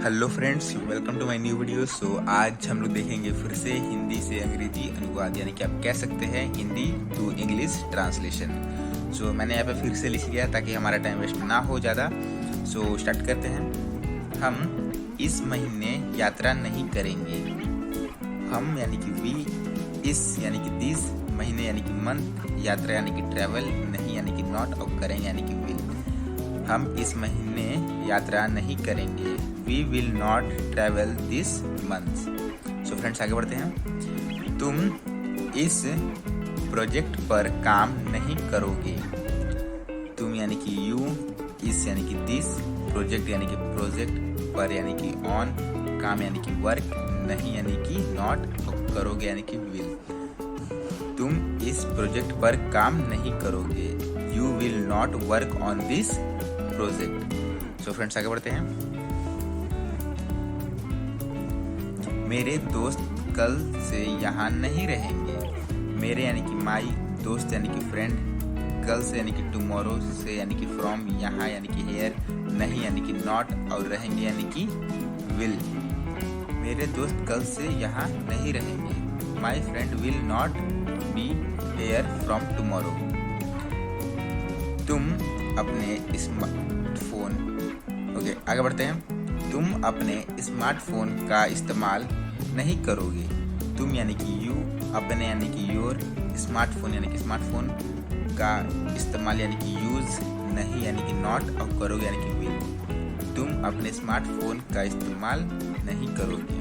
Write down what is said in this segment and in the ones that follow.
Hello friends, welcome to my new video. आज हम लोग देखेंगे फिर से हिंदी से अंग्रेजी अनुवाद, यानी कि आप कह सकते हैं हिंदी टू इंग्लिश ट्रांसलेशन। मैंने यहाँ पे फिर से लिख लिया ताकि हमारा टाइम वेस्ट ना हो ज़्यादा। स्टार्ट करते हैं। हम इस महीने यात्रा नहीं करेंगे। हम यानी कि वी, इस यानी कि दिस, महीने यानी कि मंथ, यात्रा यानी कि ट्रैवल, नहीं यानी कि नॉट, और करेंगे यानी कि विल। हम इस महीने यात्रा नहीं करेंगे। We will not travel this month. Friends, आगे बढ़ते हैं। तुम इस प्रोजेक्ट पर काम नहीं करोगे। तुम यानी कि यू, इस यानी कि दिस, प्रोजेक्ट यानी कि प्रोजेक्ट, पर यानी कि ऑन, काम यानी कि वर्क, नहीं यानी कि नॉट, और करोगे यानी कि विल। तुम इस प्रोजेक्ट पर काम नहीं करोगे। You will not work on this project. Friends, आगे बढ़ते हैं। मेरे दोस्त कल से यहाँ नहीं रहेंगे। मेरे यानी कि माई, दोस्त यानी कि फ्रेंड, कल से यानी कि टुमारो, से यानी कि फ्रॉम, यहाँ यानी कि हेयर, नहीं यानी कि नॉट, और रहेंगे यानी कि विल। मेरे दोस्त कल से यहाँ नहीं रहेंगे। My friend will not be here from tomorrow. तुम अपने स्मार्टफोन, आगे बढ़ते हैं। तुम अपने स्मार्टफोन का इस्तेमाल नहीं करोगे। तुम यानी कि यू, अपने यानी कि योर, स्मार्टफोन यानी कि स्मार्टफोन का इस्तेमाल यानी कि यूज, नहीं यानी कि नॉट, और करोगे यानी कि विल। तुम अपने स्मार्टफोन का इस्तेमाल नहीं करोगे।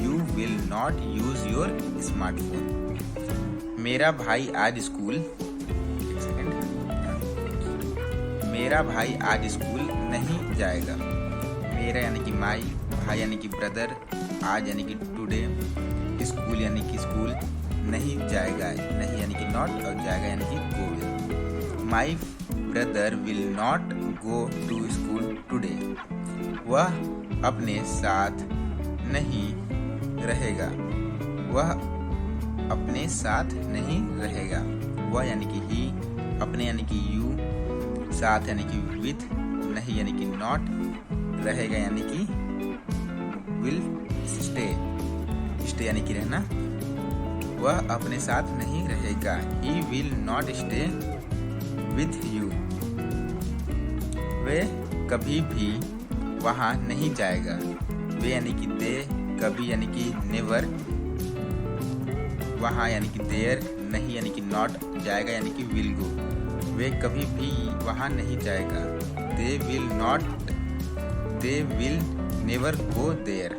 You will not use your smartphone. मेरा भाई आज स्कूल, मेरा भाई आज स्कूल नहीं जाएगा। मेरा यानी कि माई, भाई यानी कि ब्रदर, आज यानी कि टुडे, स्कूल यानी कि स्कूल, नहीं जाएगा, नहीं यानी कि नॉट, और जाएगा यानी कि go will. My brother will not go to school today. वह अपने साथ नहीं रहेगा। वह अपने साथ नहीं रहेगा। वह यानी कि ही, अपने यानी कि यू, साथ यानी कि विथ, नहीं यानी कि नॉट, रहेगा यानी कि विल स्टे, स्टे यानी कि रहना। वह अपने साथ नहीं रहेगा। He will not stay with you. वे कभी भी वहाँ नहीं जाएगा। वे यानी कि दे, कभी यानी कि नेवर, वहाँ यानी कि देयर, नहीं यानी कि नॉट, जाएगा यानी कि विल गो। वे कभी भी वहाँ नहीं जाएगा। They will not, they will never go there.